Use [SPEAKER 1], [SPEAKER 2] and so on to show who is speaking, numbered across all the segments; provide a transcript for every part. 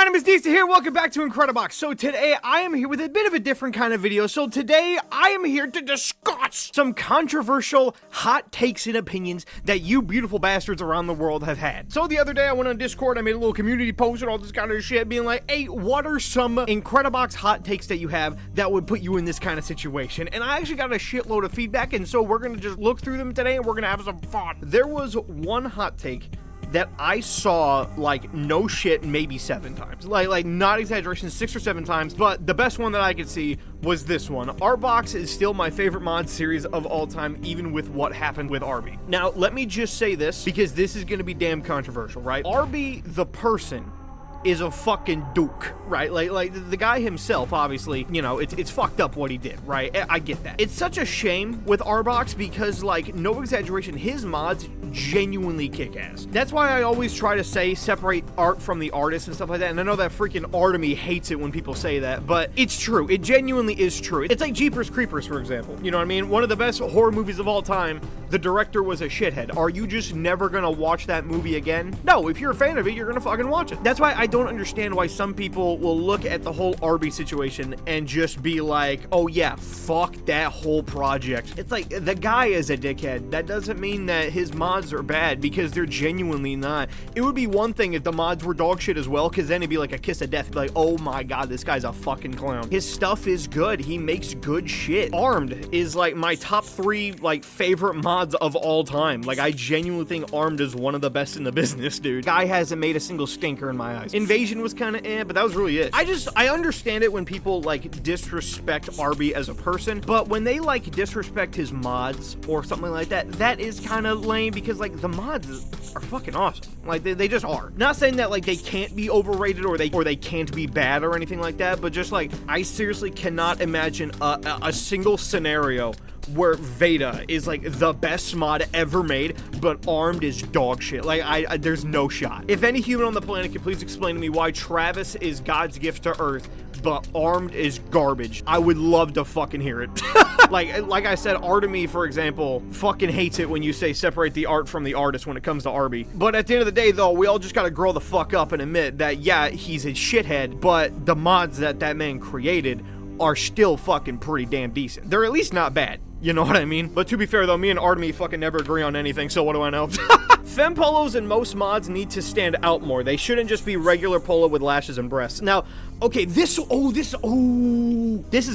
[SPEAKER 1] name is Neesterhere, welcome back to Incredibox. So today I am here with a bit of a different kind of video. So today I am here to discuss some controversial hot takes and opinions that you beautiful bastards around the world have had. So the other day I went on Discord, I made a little community post and all this kind of shit being like, hey, what are some Incredibox hot takes that you have that would put you in this kind of situation? And I actually got a shitload of feedback, and so we're gonna just look through them today and we're gonna have some fun. There was one hot take that I saw, like, no shit, maybe 7 times. Like not exaggeration, 6 or 7 times, but the best one that I could see was this one. Artbox is still my favorite mod series of all time, even with what happened with Arby. Now, let me just say this, because this is gonna be damn controversial, right? Arby, the person, is a fucking duke, right? Like the guy himself, obviously, you know, it's fucked up what he did, right? I get that. It's such a shame with Artbox because, like, no exaggeration, his mods genuinely kick ass. That's why I always try to say separate art from the artist and stuff like that. And I know that freaking Artemy hates it when people say that, but it's true. It genuinely is true. It's like Jeepers Creepers, for example. You know what I mean? One of the best horror movies of all time. The director was a shithead. Are you just never gonna watch that movie again? No, if you're a fan of it, you're gonna fucking watch it. That's why I don't understand why some people will look at the whole Arby situation and just be like, oh yeah, fuck that whole project. It's like, the guy is a dickhead. That doesn't mean that his mods are bad, because they're genuinely not. It would be one thing if the mods were dog shit as well, because then it'd be like a kiss of death. It'd be like, oh my god, this guy's a fucking clown. His stuff is good. He makes good shit. Armed is like my top 3 like favorite mods of all time. Like, I genuinely think Armed is one of the best in the business, dude. Guy hasn't made a single stinker in my eyes. Invasion was kind of but that was really it. I understand it when people like disrespect Arby as a person, but when they like disrespect his mods or something like that, that is kind of lame, because like the mods are fucking awesome. Like they just are. Not saying that like they can't be overrated or they can't be bad or anything like that, but just like, I seriously cannot imagine a single scenario where Veda is like the best mod ever made, but Armed is dog shit. Like, there's no shot. If any human on the planet can please explain to me why Travis is God's gift to Earth, but Armed is garbage, I would love to fucking hear it. like I said, Artemy, for example, fucking hates it when you say separate the art from the artist when it comes to Arby. But at the end of the day, though, we all just gotta grow the fuck up and admit that, yeah, he's a shithead, but the mods that man created are still fucking pretty damn decent. They're at least not bad. You know what I mean? But to be fair, though, me and Artemy fucking never agree on anything, so what do I know? Femme polos and most mods need to stand out more. They shouldn't just be regular polo with lashes and breasts. Now, okay, this is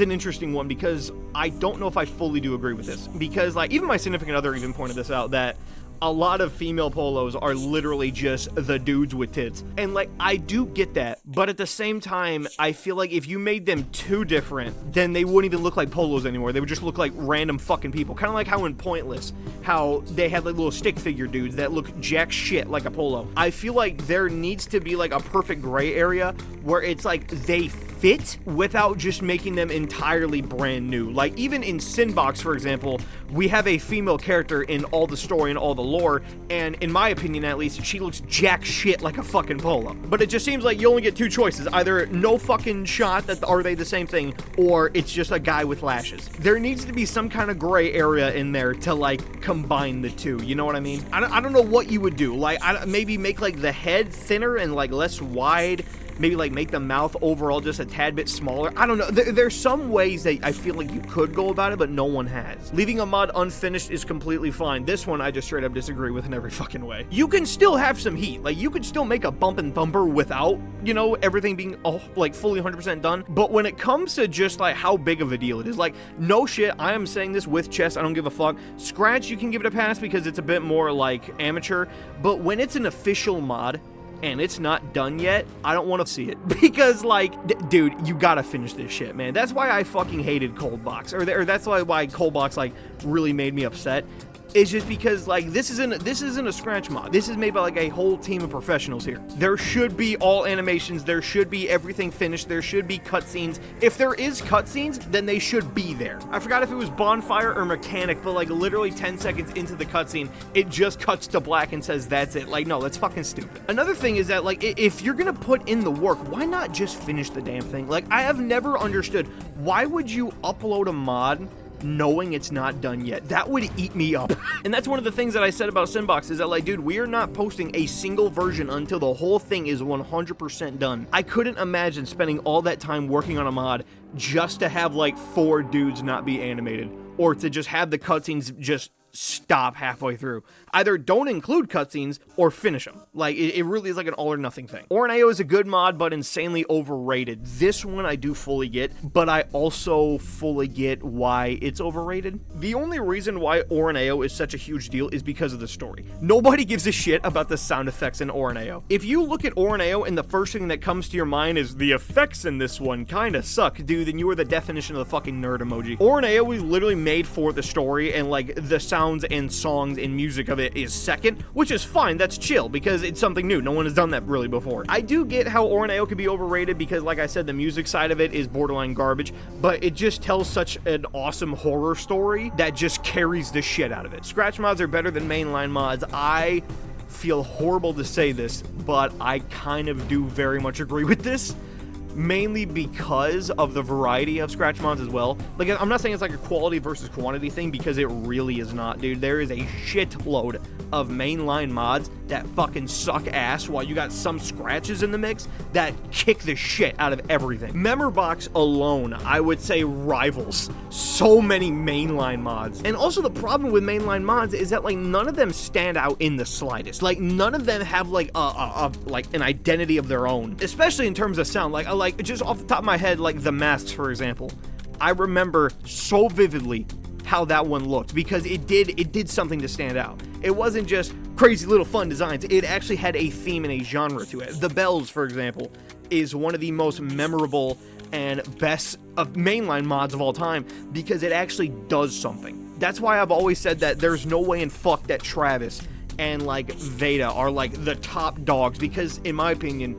[SPEAKER 1] an interesting one, because I don't know if I fully do agree with this. Because, like, even my significant other even pointed this out, that a lot of female polos are literally just the dudes with tits. And, like, I do get that, but at the same time, I feel like if you made them too different, then they wouldn't even look like polos anymore. They would just look like random fucking people. Kind of like how in Pointless, how they had like little stick figure dudes that look jack shit like a polo. I feel like there needs to be like a perfect gray area where it's like they fit without just making them entirely brand new. Like, even in Sinbox, for example, we have a female character in all the story and all the lore, and in my opinion at least, she looks jack shit like a fucking polo. But it just seems like you only get 2 choices. Either no fucking shot that are they the same thing, or it's just a guy with lashes. There needs to be some kind of gray area in there to like combine the two, you know what I mean? I don't know what you would do. Like, maybe make like the head thinner and like less wide. Maybe like make the mouth overall just a tad bit smaller. I don't know. There's some ways that I feel like you could go about it, but no one has. Leaving a mod unfinished is completely fine. This one I just straight up disagree with in every fucking way. You can still have some heat. Like, you could still make a bump and thumper without, you know, everything being like fully 100% done. But when it comes to just like how big of a deal it is, like, no shit, I am saying this with chest, I don't give a fuck. Scratch, you can give it a pass because it's a bit more like amateur. But when it's an official mod and it's not done yet, I don't want to see it. Because, like, dude, you gotta finish this shit, man. That's why I fucking hated Coldbox. Or that's why Coldbox, like, really made me upset. It's just because, like, this isn't a scratch mod. This is made by like a whole team of professionals here. There should be all animations. There should be everything finished. There should be cutscenes. If there is cutscenes, then they should be there. I forgot if it was bonfire or mechanic, but like literally 10 seconds into the cutscene, it just cuts to black and says that's it. Like, no, that's fucking stupid. Another thing is that, like, if you're gonna put in the work, why not just finish the damn thing? Like, I have never understood, why would you upload a mod knowing it's not done yet. That would eat me up. And that's one of the things that I said about Simbox is that, like, dude, we are not posting a single version until the whole thing is 100% done. I couldn't imagine spending all that time working on a mod just to have, like, 4 dudes not be animated, or to just have the cutscenes just stop halfway through. Either don't include cutscenes or finish them. Like, it really is like an all or nothing thing. Oraneo is a good mod, but insanely overrated. This one I do fully get, but I also fully get why it's overrated. The only reason why Oraneo is such a huge deal is because of the story. Nobody gives a shit about the sound effects in Oraneo. If you look at Oraneo and the first thing that comes to your mind is the effects in this one kinda suck, dude, then you are the definition of the fucking nerd emoji. Oraneo was literally made for the story, and like the sounds and songs and music of it is second, which is fine. That's chill because it's something new. No one has done that really before. I do get how Oraneo can be overrated because, like I said, the music side of it is borderline garbage, but it just tells such an awesome horror story that just carries the shit out of it. Scratch mods are better than mainline mods. I feel horrible to say this, but I kind of do very much agree with this. Mainly because of the variety of scratch mods as well. Like, I'm not saying it's like a quality versus quantity thing, because it really is not, dude. There is a shitload of mainline mods that fucking suck ass, while you got some scratches in the mix that kick the shit out of everything. Memberbox alone, I would say, rivals so many mainline mods. And also the problem with mainline mods is that, like, none of them stand out in the slightest. Like, none of them have like like an identity of their own, especially in terms of sound. Like just off the top of my head, like the masks, for example, I remember so vividly how that one looked, because it did something to stand out. It wasn't just crazy little fun designs. It actually had a theme and a genre to it. The bells, for example, is one of the most memorable and best of mainline mods of all time, because it actually does something. That's why I've always said that there's no way in fuck that Travis and like Veda are like the top dogs, because in my opinion,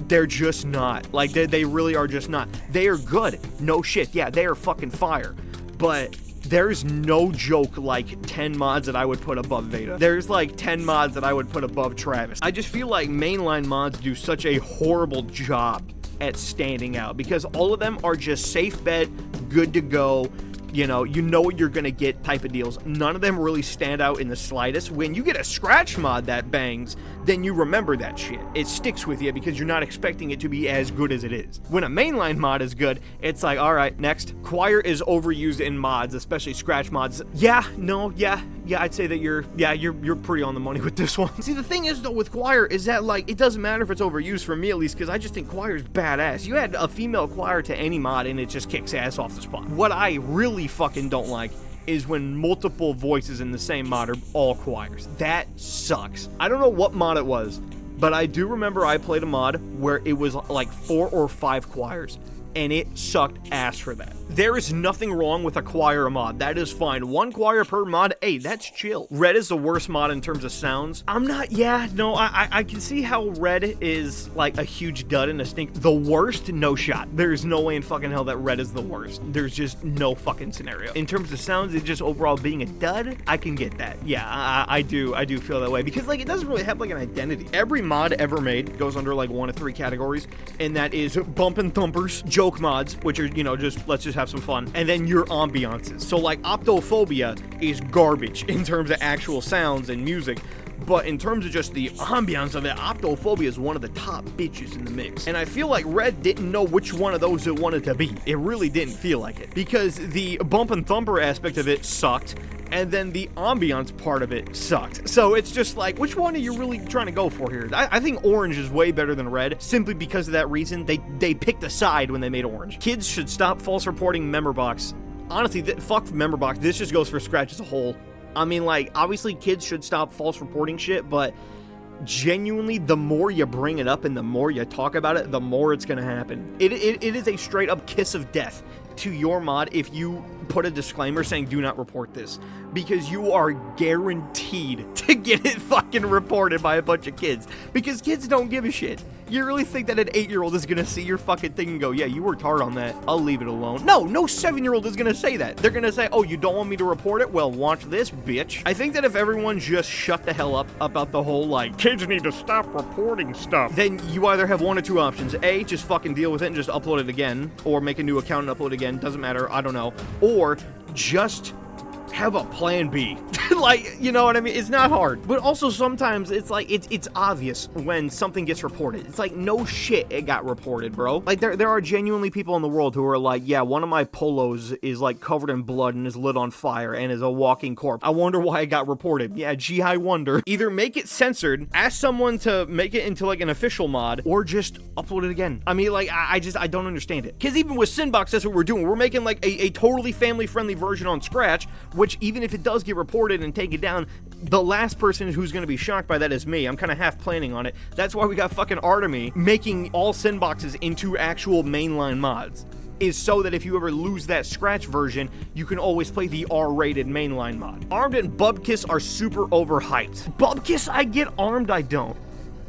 [SPEAKER 1] they're just not. Like, they really are just not. They are good, no shit, yeah, they are fucking fire, but there's no joke like 10 mods that I would put above Veda. There's like 10 mods that I would put above Travis. I just feel like mainline mods do such a horrible job at standing out, because all of them are just safe bet, good to go, you know what you're gonna get type of deals. None of them really stand out in the slightest. When you get a scratch mod that bangs, then you remember that shit. It sticks with you because you're not expecting it to be as good as it is. When a mainline mod is good, it's like, all right, next. Choir is overused in mods, especially scratch mods. Yeah, I'd say that you're pretty on the money with this one. See, the thing is though with choir is that, like, it doesn't matter if it's overused, for me at least, because I just think choir is badass. You add a female choir to any mod and it just kicks ass off the spot. What I really fucking don't like is when multiple voices in the same mod are all choirs. That sucks. I don't know what mod it was, but I do remember I played a mod where it was like 4 or 5 choirs, and it sucked ass for that. There is nothing wrong with a choir mod. That is fine. 1 choir per mod, hey, that's chill. Red is the worst mod in terms of sounds. I can see how Red is like a huge dud and a stink. The worst, no shot. There's no way in fucking hell that Red is the worst. There's just no fucking scenario. In terms of sounds, it's just overall being a dud, I can get that. Yeah, I do feel that way, because like it doesn't really have like an identity. Every mod ever made goes under like 1 of 3 categories, and that is bump and thumpers, joke mods, which are, just let's just have some fun, and then your ambiances. So like Optophobia is garbage in terms of actual sounds and music, but in terms of just the ambiance of it, Optophobia is one of the top bitches in the mix. And I feel like Red didn't know which one of those it wanted to be. It really didn't feel like it, because the bump and thumper aspect of it sucked, and then the ambiance part of it sucked. So it's just like, which one are you really trying to go for here? I think Orange is way better than Red, simply because of that reason. They picked a side when they made Orange. Kids should stop false reporting Memberbox. Honestly, fuck Memberbox. This just goes for Scratch as a whole. I mean, like, obviously kids should stop false reporting shit, but genuinely, the more you bring it up and the more you talk about it, the more it's gonna happen. It is a straight up kiss of death to your mod if you put a disclaimer saying do not report this, because you are guaranteed to get it fucking reported by a bunch of kids, because kids don't give a shit. You really think that an 8-year-old is gonna see your fucking thing and go, yeah, you worked hard on that, I'll leave it alone? No 7-year-old is gonna say that. They're gonna say, oh, you don't want me to report it? Well, watch this, bitch. I think that if everyone just shut the hell up about the whole, like, kids need to stop reporting stuff, then you either have 1 or 2 options. A, just fucking deal with it and just upload it again, or make a new account and upload it again, doesn't matter, I don't know. Or just have a plan B. Like, you know what I mean? It's not hard. But also sometimes it's like, it's obvious when something gets reported. It's like, no shit, it got reported, bro. Like, there are genuinely people in the world who are like, yeah, one of my polos is like covered in blood and is lit on fire and is a walking corpse. I wonder why it got reported. Yeah, gee, I wonder. Either make it censored, ask someone to make it into like an official mod, or just upload it again. I mean, like, I don't understand it. Because even with Sinbox, that's what we're doing. We're making like a totally family-friendly version on Scratch, which even if it does get reported and taken down, the last person who's going to be shocked by that is me. I'm kind of half planning on it. That's why we got fucking Artemy making all Sinboxes into actual mainline mods, is so that if you ever lose that Scratch version, you can always play the R-rated mainline mod. Armed and Bubkiss are super overhyped. Bubkiss, I get. Armed, I don't.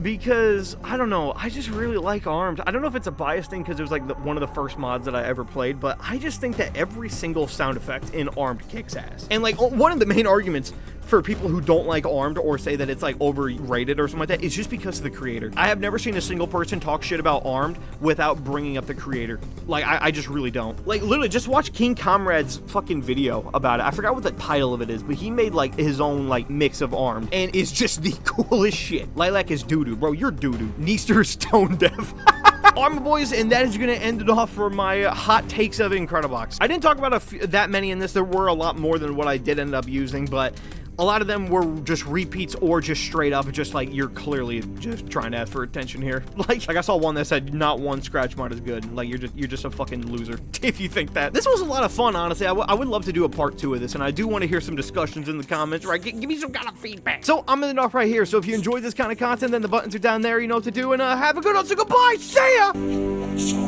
[SPEAKER 1] Because, I don't know, I just really like Armed. I don't know if it's a bias thing because it was like one of the first mods that I ever played, but I just think that every single sound effect in Armed kicks ass. And like, one of the main arguments for people who don't like Armed or say that it's like overrated or something like that is just because of the creator. I have never seen a single person talk shit about Armed without bringing up the creator. Like, I just really don't. Like, literally, just watch King Comrade's fucking video about it. I forgot what the title of it is, but he made like his own like mix of Armed, and it's just the coolest shit. Lilac is doo-doo. Bro, you're doo-doo. Neester's tone deaf. Alright, my boys, and that is going to end it off for my hot takes of Incredibox. I didn't talk about that many in this. There were a lot more than what I did end up using, but a lot of them were just repeats or just straight up, just like, you're clearly just trying to ask for attention here. Like I saw one that said, not one Scratch mod is good. Like, you're just a fucking loser if you think that. This was a lot of fun, honestly. I would love to do a part 2 of this, and I do want to hear some discussions in the comments, right? Give me some kind of feedback. So, I'm ending off right here. So, if you enjoyed this kind of content, then the buttons are down there. You know what to do, and have a good one. So, goodbye. See ya!